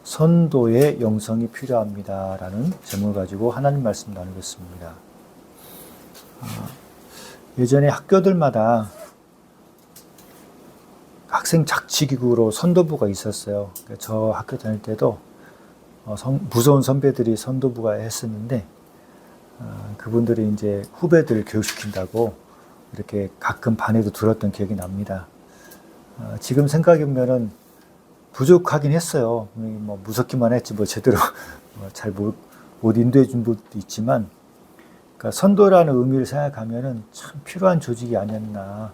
선도의 영성이 필요합니다. 라는 제목을 가지고 하나님 말씀 나누겠습니다. 예전에 학교들마다 학생 작치기구로 선도부가 있었어요. 저 학교 다닐 때도 무서운 선배들이 선도부가 했었는데, 그분들이 이제 후배들을 교육시킨다고 이렇게 가끔 반에도 들었던 기억이 납니다. 지금 생각해보면은 부족하긴 했어요. 뭐 무섭기만 했지 뭐 제대로 잘 못 인도해 준 분도 있지만, 그러니까 선도라는 의미를 생각하면은 참 필요한 조직이 아니었나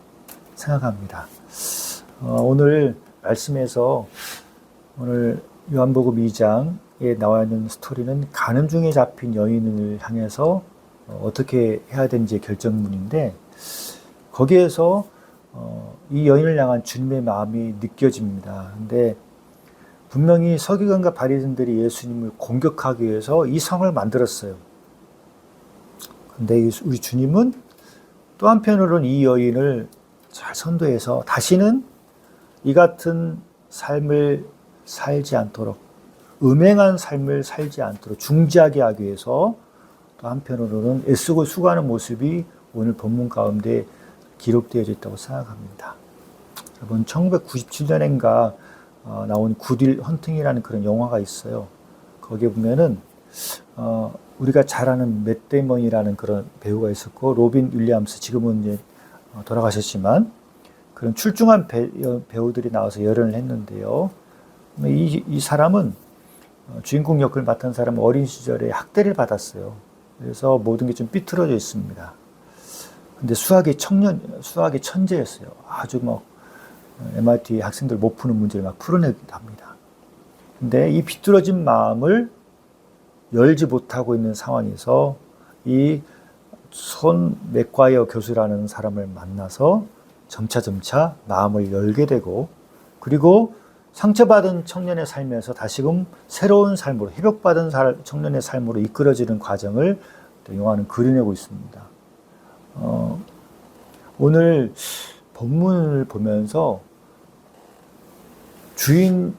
생각합니다. 오늘 말씀에서 오늘 요한복음 2장에 나와 있는 스토리는 가늠 중에 잡힌 여인을 향해서 어떻게 해야 되는지 결정문인데, 거기에서 이 여인을 향한 주님의 마음이 느껴집니다. 근데 분명히 서기관과 바리새인들이 예수님을 공격하기 위해서 이 상을 만들었어요. 근데 우리 주님은 또 한편으로는 이 여인을 잘 선도해서 다시는 이 같은 삶을 살지 않도록, 음행한 삶을 살지 않도록 중지하게 하기 위해서 또 한편으로는 애쓰고 수고하는 모습이 오늘 본문 가운데 기록되어 있다고 생각합니다. 여러분, 1997년인가 나온 굿윌 헌팅이라는 그런 영화가 있어요. 거기에 보면은 우리가 잘 아는 맷 데이먼이라는 그런 배우가 있었고, 로빈 윌리엄스, 지금은 이제 돌아가셨지만 그런 출중한 배우들이 나와서 열연을 했는데요. 이 사람은 주인공 역을 맡은 사람은 어린 시절에 학대를 받았어요. 그래서 모든 게 좀 삐뚤어져 있습니다. 근데 수학의 천재였어요. 아주 막 MIT 학생들 못 푸는 문제를 막 풀어내기도 합니다. 근데 이 비뚤어진 마음을 열지 못하고 있는 상황에서 이 손 맥과이어 교수라는 사람을 만나서 점차 마음을 열게 되고, 그리고 상처받은 청년의 삶에서 다시금 새로운 삶으로, 회복받은 청년의 삶으로 이끌어지는 과정을 영화는 그려내고 있습니다. 오늘 본문을 보면서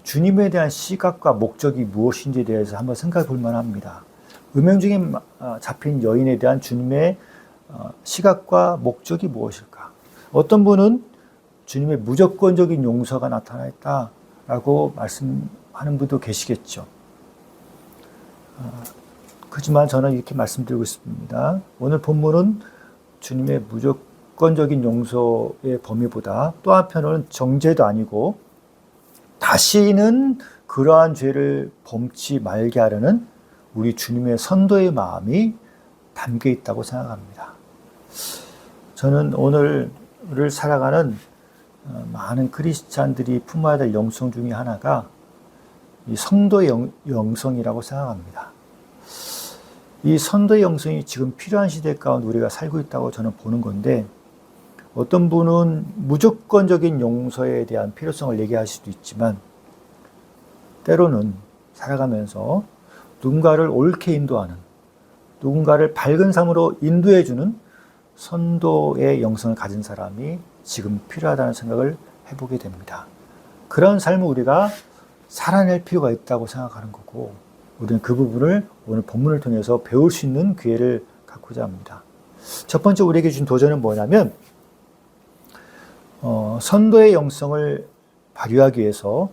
주님에 대한 시각과 목적이 무엇인지에 대해서 한번 생각해 볼 만합니다. 음행 중에 잡힌 여인에 대한 주님의 시각과 목적이 무엇일까? 어떤 분은 주님의 무조건적인 용서가 나타났다라고 말씀하는 분도 계시겠죠. 그렇지만 저는 이렇게 말씀드리고 싶습니다. 오늘 본문은 주님의 무조건적인 용서의 범위보다 또 한편으로는 정죄도 아니고 다시는 그러한 죄를 범치 말게 하려는 우리 주님의 선도의 마음이 담겨 있다고 생각합니다. 저는 오늘을 살아가는 많은 크리스찬들이 품어야 될 영성 중에 하나가 이 선도의 영성이라고 생각합니다. 이 선도의 영성이 지금 필요한 시대 가운데 우리가 살고 있다고 저는 보는 건데, 어떤 분은 무조건적인 용서에 대한 필요성을 얘기할 수도 있지만, 때로는 살아가면서 누군가를 옳게 인도하는, 누군가를 밝은 삶으로 인도해주는 선도의 영성을 가진 사람이 지금 필요하다는 생각을 해보게 됩니다. 그런 삶을 우리가 살아낼 필요가 있다고 생각하는 거고, 우리는 그 부분을 오늘 본문을 통해서 배울 수 있는 기회를 갖고자 합니다. 첫 번째 우리에게 준 도전은 뭐냐면, 선도의 영성을 발휘하기 위해서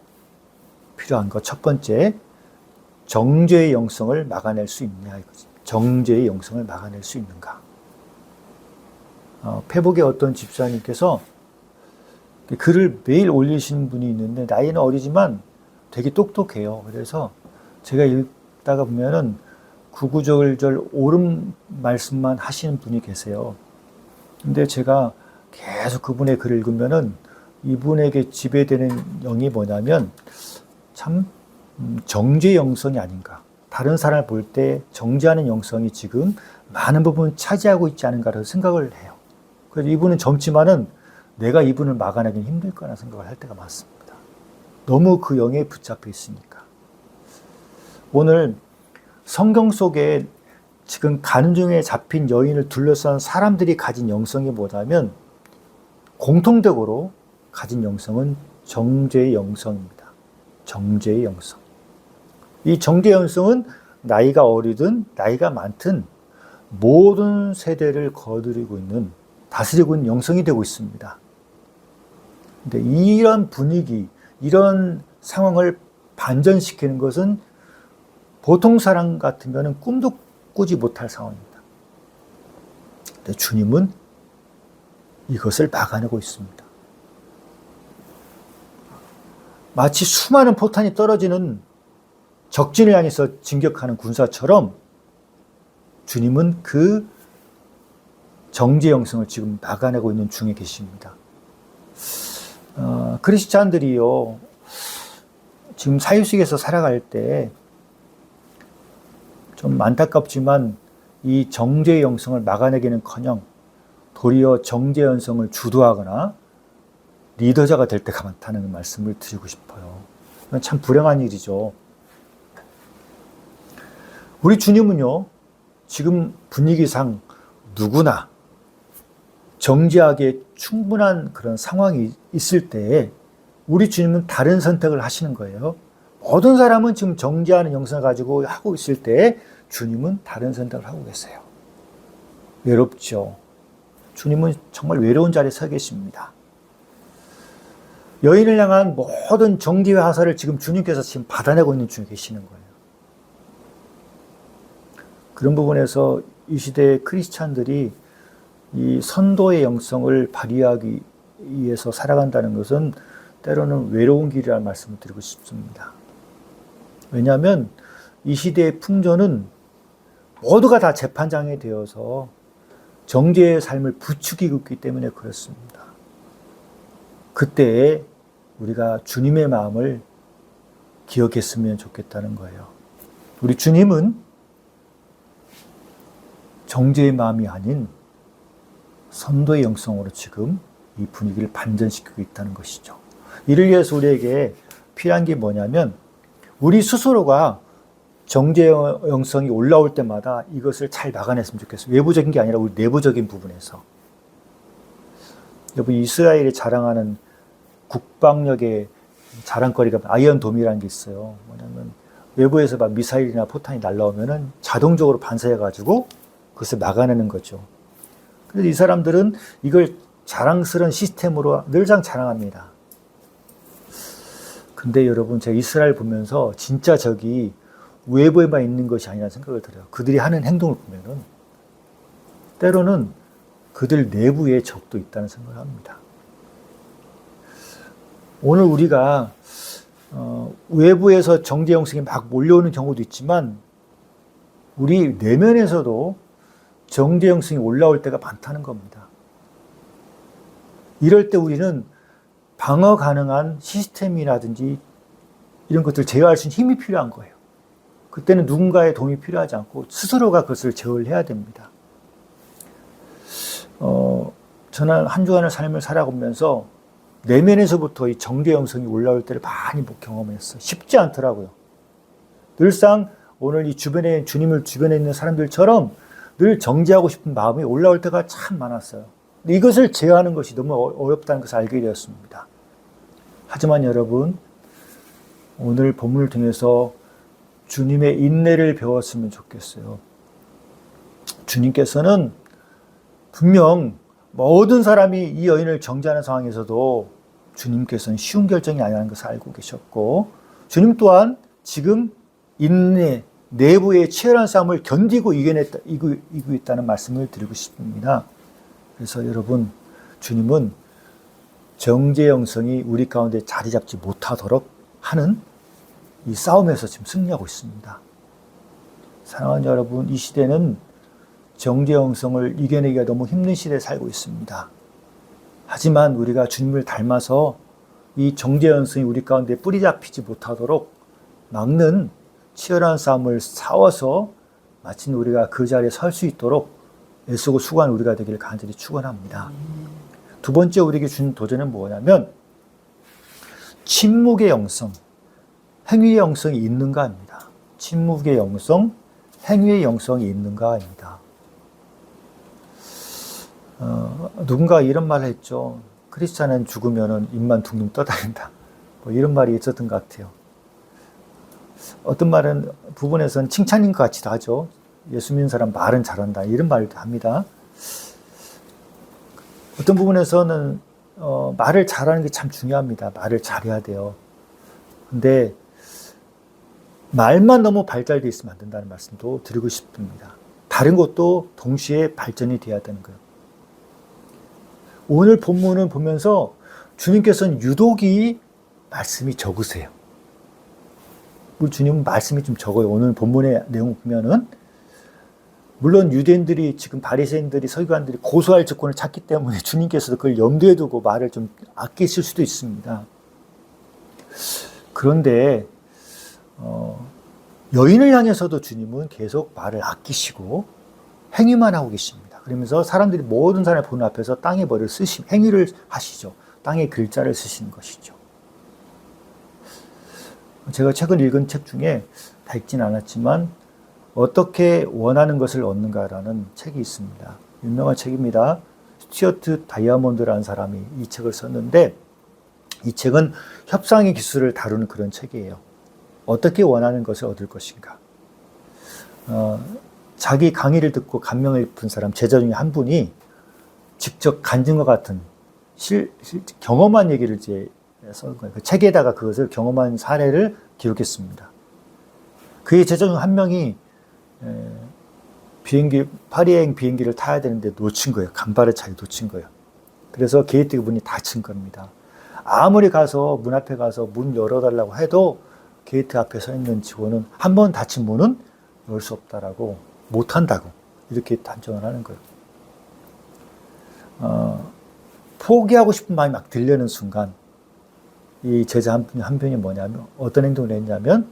필요한 것 첫 번째, 정죄의 영성을 막아낼 수 있느냐 이거지. 정죄의 영성을 막아낼 수 있는가. 페북에 어떤 집사님께서 글을 매일 올리시는 분이 있는데 나이는 어리지만 되게 똑똑해요. 그래서 제가 읽다가 보면은 구구절절 옳은 말씀만 하시는 분이 계세요. 근데 제가 계속 그분의 글을 읽으면은 이분에게 지배되는 영이 뭐냐면 참 정죄 영성이 아닌가. 다른 사람을 볼 때 정죄하는 영성이 지금 많은 부분 차지하고 있지 않은가라고 생각을 해요. 그래서 이분은 젊지만은 내가 이분을 막아내기는 힘들 거라는 생각을 할 때가 많습니다. 너무 그 영에 붙잡혀 있으니까. 오늘 성경 속에 지금 가늠 중에 잡힌 여인을 둘러싼 사람들이 가진 영성이 뭐냐면 공통적으로 가진 영성은 정죄의 영성입니다. 정죄의 영성. 이 정죄의 영성은 나이가 어리든 나이가 많든 모든 세대를 거느리고 있는, 다스리고 있는 영성이 되고 있습니다. 근데 이런 분위기, 이런 상황을 반전시키는 것은 보통 사람 같으면 꿈도 꾸지 못할 상황입니다. 근데 주님은 이것을 막아내고 있습니다. 마치 수많은 포탄이 떨어지는 적진을 향해서 진격하는 군사처럼 주님은 그 정죄 영성을 지금 막아내고 있는 중에 계십니다. 크리스찬들이요, 지금 사회 속에서 살아갈 때 좀 안타깝지만 이 정죄의 영성을 막아내기는커녕 도리어 정죄의 영성을 주도하거나 리더자가 될 때가 많다는 말씀을 드리고 싶어요. 이건 참 불행한 일이죠. 우리 주님은요, 지금 분위기상 누구나 정죄하기에 충분한 그런 상황이 있을 때에 우리 주님은 다른 선택을 하시는 거예요. 모든 사람은 지금 정죄하는 영성을 가지고 하고 있을 때 주님은 다른 선택을 하고 계세요. 외롭죠. 주님은 정말 외로운 자리에 서 계십니다. 여인을 향한 모든 정죄와 하사를 지금 주님께서 지금 받아내고 있는 중에 계시는 거예요. 그런 부분에서 이 시대의 크리스찬들이 이 선도의 영성을 발휘하기 위해서 살아간다는 것은 때로는 외로운 길이라는 말씀을 드리고 싶습니다. 왜냐하면 이 시대의 풍조는 모두가 다 재판장이 되어서 정죄의 삶을 부추기고 있기 때문에 그렇습니다. 그때에 우리가 주님의 마음을 기억했으면 좋겠다는 거예요. 우리 주님은 정죄의 마음이 아닌 선도의 영성으로 지금 이 분위기를 반전시키고 있다는 것이죠. 이를 위해서 우리에게 필요한 게 뭐냐면 우리 스스로가 정죄의 영성이 올라올 때마다 이것을 잘 막아냈으면 좋겠어요. 외부적인 게 아니라 우리 내부적인 부분에서. 여러분, 이스라엘이 자랑하는 국방력의 자랑거리가 아이언돔이라는 게 있어요. 뭐냐면 외부에서 막 미사일이나 포탄이 날라오면은 자동적으로 반사해가지고 그것을 막아내는 거죠. 그래서 이 사람들은 이걸 자랑스러운 시스템으로 늘상 자랑합니다. 근데 여러분, 제가 이스라엘 보면서 진짜 적이 외부에만 있는 것이 아니라는 생각을 들어요. 그들이 하는 행동을 보면은 때로는 그들 내부에 적도 있다는 생각을 합니다. 오늘 우리가 외부에서 정죄 영성이 막 몰려오는 경우도 있지만 우리 내면에서도 정죄 영성이 올라올 때가 많다는 겁니다. 이럴 때 우리는 방어 가능한 시스템이라든지 이런 것들을 제어할 수 있는 힘이 필요한 거예요. 그때는 누군가의 도움이 필요하지 않고 스스로가 그것을 제어를 해야 됩니다. 저는 한 주간의 삶을 살아가면서 내면에서부터 이 정죄 영성이 올라올 때를 많이 경험했어요. 쉽지 않더라고요. 늘상 오늘 이 주변에, 주님을 주변에 있는 사람들처럼 늘 정죄하고 싶은 마음이 올라올 때가 참 많았어요. 근데 이것을 제어하는 것이 너무 어렵다는 것을 알게 되었습니다. 하지만 여러분, 오늘 본문을 통해서 주님의 인내를 배웠으면 좋겠어요. 주님께서는 분명 모든 사람이 이 여인을 정죄하는 상황에서도 주님께서는 쉬운 결정이 아니라는 것을 알고 계셨고, 주님 또한 지금 인내, 내부의 치열한 싸움을 견디고 이기고 있다는 말씀을 드리고 싶습니다. 그래서 여러분, 주님은 정죄 영성이 우리 가운데 자리 잡지 못하도록 하는 이 싸움에서 지금 승리하고 있습니다. 사랑하는 여러분, 이 시대는 정죄 영성을 이겨내기가 너무 힘든 시대에 살고 있습니다. 하지만 우리가 주님을 닮아서 이 정죄 영성이 우리 가운데 뿌리 잡히지 못하도록 막는 치열한 싸움을 싸워서 마침 우리가 그 자리에 설 수 있도록 애쓰고 수고하는 우리가 되기를 간절히 축원합니다. 두 번째 우리에게 주는 도전은 뭐냐면 침묵의 영성, 행위의 영성이 있는가 합니다. 침묵의 영성, 행위의 영성이 있는가 합니다. 누군가 이런 말을 했죠. 크리스찬은 죽으면 입만 둥둥 떠다닌다. 뭐 이런 말이 있었던 것 같아요. 어떤 말은 부분에서는 칭찬인 것 같기도 하죠. 예수 믿는 사람 말은 잘한다 이런 말도 합니다. 어떤 부분에서는 말을 잘하는 게 참 중요합니다. 말을 잘해야 돼요. 근데 말만 너무 발달되어 있으면 안 된다는 말씀도 드리고 싶습니다. 다른 것도 동시에 발전이 돼야 되는 거예요. 오늘 본문을 보면서 주님께서는 유독이 말씀이 적으세요. 우리 주님은 말씀이 좀 적어요. 오늘 본문의 내용을 보면은 물론 유대인들이 지금 바리새인들이 서기관들이 고소할 조건을 찾기 때문에 주님께서도 그걸 염두에 두고 말을 좀 아끼실 수도 있습니다. 그런데 여인을 향해서도 주님은 계속 말을 아끼시고 행위만 하고 계십니다. 그러면서 사람들이 모든 사람의 보는 앞에서 땅에 벌을 행위를 하시죠. 땅에 글자를 쓰시는 것이죠. 제가 최근 읽은 책 중에 다 읽진 않았지만 어떻게 원하는 것을 얻는가라는 책이 있습니다. 유명한 책입니다. 스튜어트 다이아몬드라는 사람이 이 책을 썼는데 이 책은 협상의 기술을 다루는 그런 책이에요. 어떻게 원하는 것을 얻을 것인가. 자기 강의를 듣고 감명을 입은 사람 제자 중에 한 분이 직접 간증과 같은 경험한 얘기를 이제 써 거예요. 그 책에다가 그것을 경험한 사례를 기록했습니다. 그의 제자 중 한 명이 파리행 비행기를 타야 되는데 놓친 거예요. 간발의 차이 놓친 거예요. 그래서 게이트 문이 닫힌 겁니다. 아무리 가서 문 앞에 가서 문 열어달라고 해도 게이트 앞에 서 있는 직원은 한 번 닫힌 문은 열 수 없다라고 못한다고 이렇게 단정을 하는 거예요. 포기하고 싶은 마음이 막 들려는 순간 이 제자 한 분이 뭐냐면 어떤 행동을 했냐면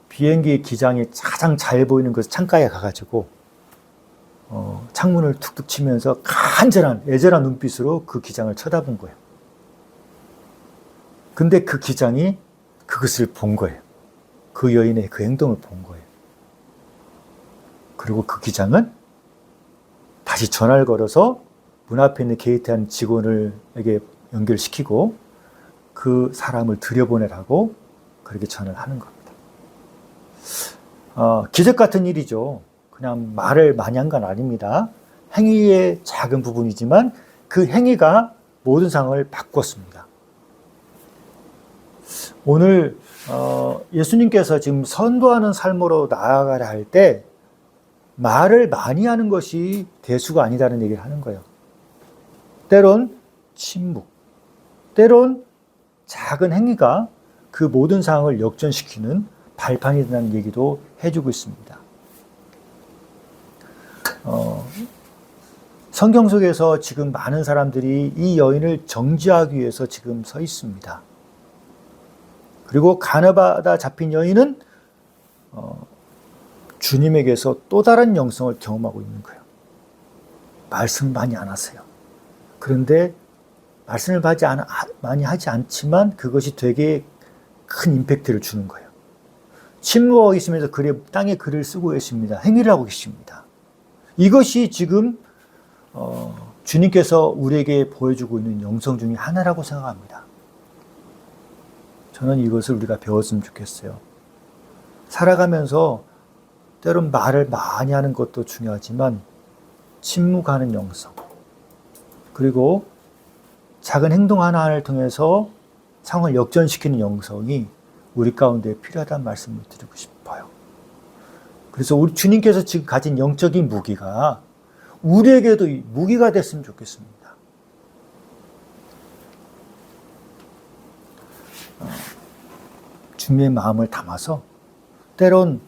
비행기 기장이 가장 잘 보이는 그 창가에 가가지고 창문을 툭툭 치면서 간절한 애절한 눈빛으로 그 기장을 쳐다본 거예요. 근데 그 기장이 그것을 본 거예요. 그 여인의 그 행동을 본 거예요. 그리고 그 기장은 다시 전화를 걸어서 문 앞에 있는 게이트 한 직원에게 연결시키고 그 사람을 들여보내라고 그렇게 전화를 하는 겁니다. 기적 같은 일이죠. 그냥 말을 많이 한 건 아닙니다. 행위의 작은 부분이지만 그 행위가 모든 상황을 바꿨습니다. 오늘 예수님께서 지금 선도하는 삶으로 나아가려 할 때 말을 많이 하는 것이 대수가 아니다는 얘기를 하는 거예요. 때론 침묵, 때론 작은 행위가 그 모든 상황을 역전시키는 발판이 된다는 얘기도 해주고 있습니다. 성경 속에서 지금 많은 사람들이 이 여인을 정죄하기 위해서 지금 서 있습니다. 그리고 간업하다 잡힌 여인은 주님에게서 또 다른 영성을 경험하고 있는 거예요. 말씀 많이 안 하세요. 그런데 말씀을 많이 하지 않지만 그것이 되게 큰 임팩트를 주는 거예요. 침묵하고 있으면서 땅에 글을 쓰고 계십니다. 행위를 하고 계십니다. 이것이 지금 주님께서 우리에게 보여주고 있는 영성 중에 하나라고 생각합니다. 저는 이것을 우리가 배웠으면 좋겠어요. 살아가면서 때론 말을 많이 하는 것도 중요하지만 침묵하는 영성, 그리고 작은 행동 하나를 통해서 상황을 역전시키는 영성이 우리 가운데 필요하다는 말씀을 드리고 싶어요. 그래서 우리 주님께서 지금 가진 영적인 무기가 우리에게도 무기가 됐으면 좋겠습니다. 주님의 마음을 담아서 때론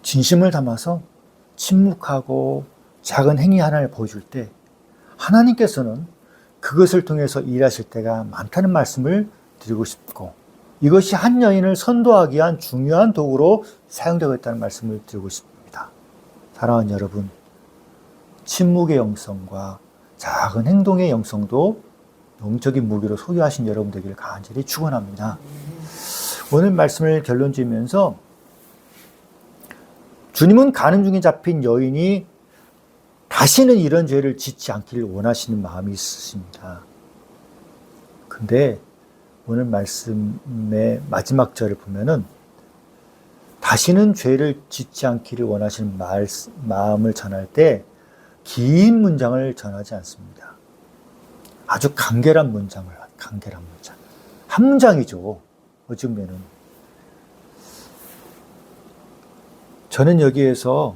진심을 담아서 침묵하고 작은 행위 하나를 보여줄 때 하나님께서는 그것을 통해서 일하실 때가 많다는 말씀을 드리고 싶고 이것이 한 여인을 선도하기 위한 중요한 도구로 사용되고 있다는 말씀을 드리고 싶습니다. 사랑하는 여러분, 침묵의 영성과 작은 행동의 영성도 영적인 무기로 소유하신 여러분 되기를 간절히 축원합니다. 오늘 말씀을 결론 지으면서 주님은 가늠 중에 잡힌 여인이 다시는 이런 죄를 짓지 않기를 원하시는 마음이 있으십니다. 근데 오늘 말씀의 마지막 절을 보면은 다시는 죄를 짓지 않기를 원하시는 마음을 전할 때 긴 문장을 전하지 않습니다. 아주 간결한 문장. 한 문장이죠. 어찌 보면은. 저는 여기에서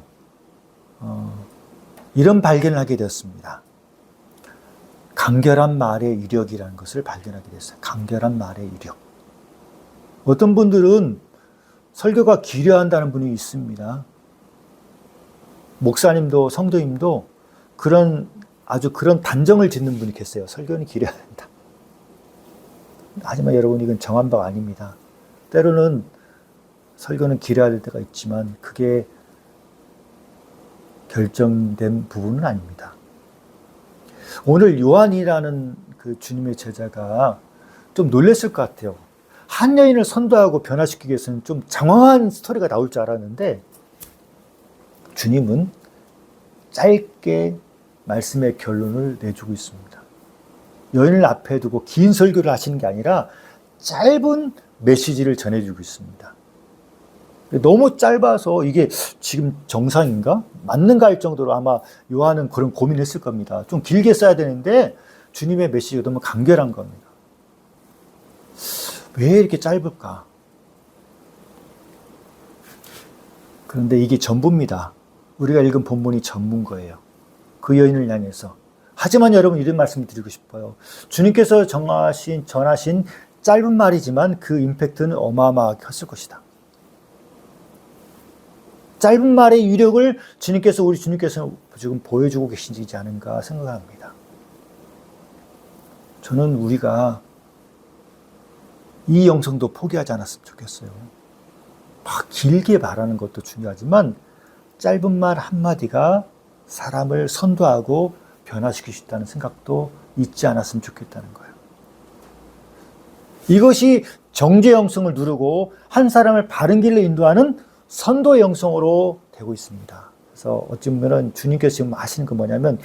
이런 발견을 하게 되었습니다. 간결한 말의 위력이라는 것을 발견하게 됐어요. 간결한 말의 위력. 어떤 분들은 설교가 길어야 한다는 분이 있습니다. 목사님도 성도님도 아주 그런 단정을 짓는 분이 계세요. 설교는 길어야 된다. 하지만 여러분, 이건 정한 바가 아닙니다. 때로는 설교는 길어야 될 때가 있지만 그게 결정된 부분은 아닙니다. 오늘 요한이라는 그 주님의 제자가 좀 놀랐을 것 같아요. 한 여인을 선도하고 변화시키기 위해서는 좀 장황한 스토리가 나올 줄 알았는데 주님은 짧게 말씀의 결론을 내주고 있습니다. 여인을 앞에 두고 긴 설교를 하시는 게 아니라 짧은 메시지를 전해주고 있습니다. 너무 짧아서 이게 지금 정상인가? 맞는가 할 정도로 아마 요한은 그런 고민했을 겁니다. 좀 길게 써야 되는데 주님의 메시지가 너무 간결한 겁니다. 왜 이렇게 짧을까? 그런데 이게 전부입니다. 우리가 읽은 본문이 전부인 거예요. 그 여인을 향해서. 하지만 여러분, 이런 말씀을 드리고 싶어요. 주님께서 전하신 짧은 말이지만 그 임팩트는 어마어마하게 컸을 것이다. 짧은 말의 위력을 우리 주님께서 지금 보여주고 계시지 않은가 생각합니다. 저는 우리가 이 영성도 포기하지 않았으면 좋겠어요. 막 길게 말하는 것도 중요하지만 짧은 말 한마디가 사람을 선도하고 변화시킬 수 있다는 생각도 잊지 않았으면 좋겠다는 거예요. 이것이 정죄 영성을 누르고 한 사람을 바른 길로 인도하는 선도 영성으로 되고 있습니다. 그래서 어찌 보면 주님께서 지금 하시는 건 뭐냐면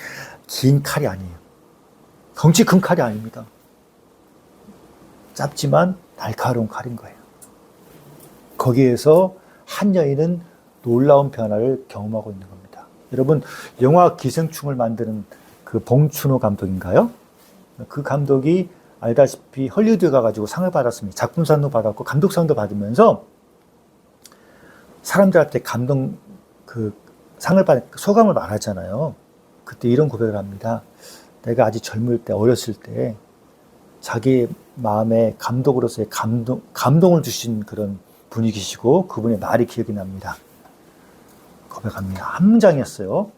긴 칼이 아니에요. 덩치 큰 칼이 아닙니다. 짧지만 날카로운 칼인 거예요. 거기에서 한 여인은 놀라운 변화를 경험하고 있는 겁니다. 여러분, 영화 기생충을 만드는 그 봉춘호 감독인가요? 그 감독이 알다시피 헐리우드에 가가지고 상을 받았습니다. 작품상도 받았고 감독상도 받으면서 사람들한테 상을 받은 소감을 말하잖아요. 그때 이런 고백을 합니다. 내가 아직 젊을 때, 어렸을 때 자기 마음에 감독으로서의 감동을 주신 그런 분이시고 그분의 말이 기억이 납니다. 고백합니다. 한 문장이었어요.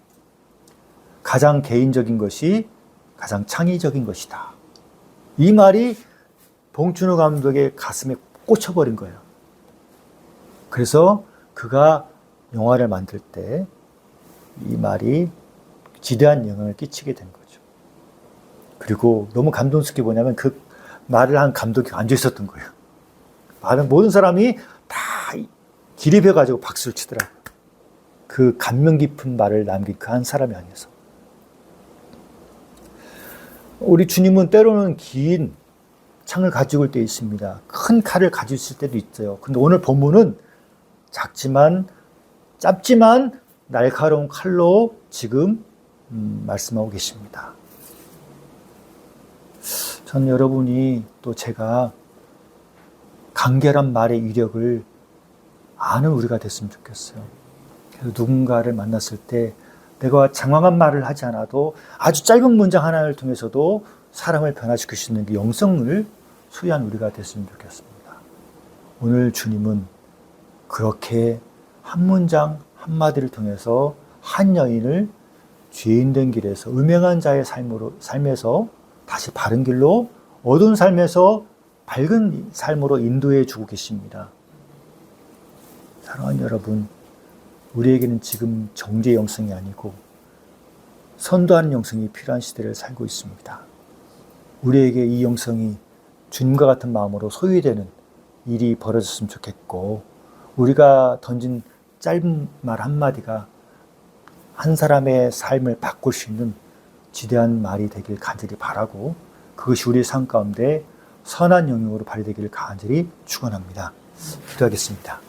가장 개인적인 것이 가장 창의적인 것이다. 이 말이 봉준호 감독의 가슴에 꽂혀버린 거예요. 그래서 그가 영화를 만들 때 이 말이 지대한 영향을 끼치게 된 거죠. 그리고 너무 감동스럽게 뭐냐면 그 말을 한 감독이 앉아 있었던 거예요. 모든 사람이 다 기립해가지고 박수를 치더라고요. 그 감명 깊은 말을 남긴 그 한 사람이 아니어서. 우리 주님은 때로는 긴 창을 가지고 올 때 있습니다. 큰 칼을 가지고 있을 때도 있어요. 근데 오늘 본문은 짧지만 날카로운 칼로 지금 말씀하고 계십니다. 저는 여러분이 또 제가 간결한 말의 위력을 아는 우리가 됐으면 좋겠어요. 그래서 누군가를 만났을 때 내가 장황한 말을 하지 않아도 아주 짧은 문장 하나를 통해서도 사람을 변화시킬 수 있는 그 영성을 소유한 우리가 됐으면 좋겠습니다. 오늘 주님은 그렇게 한 문장 한마디를 통해서 한 여인을 죄인된 길에서 음행한 자의 삶에서 다시 바른 길로, 어두운 삶에서 밝은 삶으로 인도해 주고 계십니다. 사랑하는 여러분, 우리에게는 지금 정죄 영성이 아니고 선도하는 영성이 필요한 시대를 살고 있습니다. 우리에게 이 영성이 주님과 같은 마음으로 소유되는 일이 벌어졌으면 좋겠고, 우리가 던진 짧은 말 한마디가 한 사람의 삶을 바꿀 수 있는 지대한 말이 되길 간절히 바라고, 그것이 우리의 삶 가운데 선한 영역으로 발휘되기를 간절히 축원합니다. 기도하겠습니다.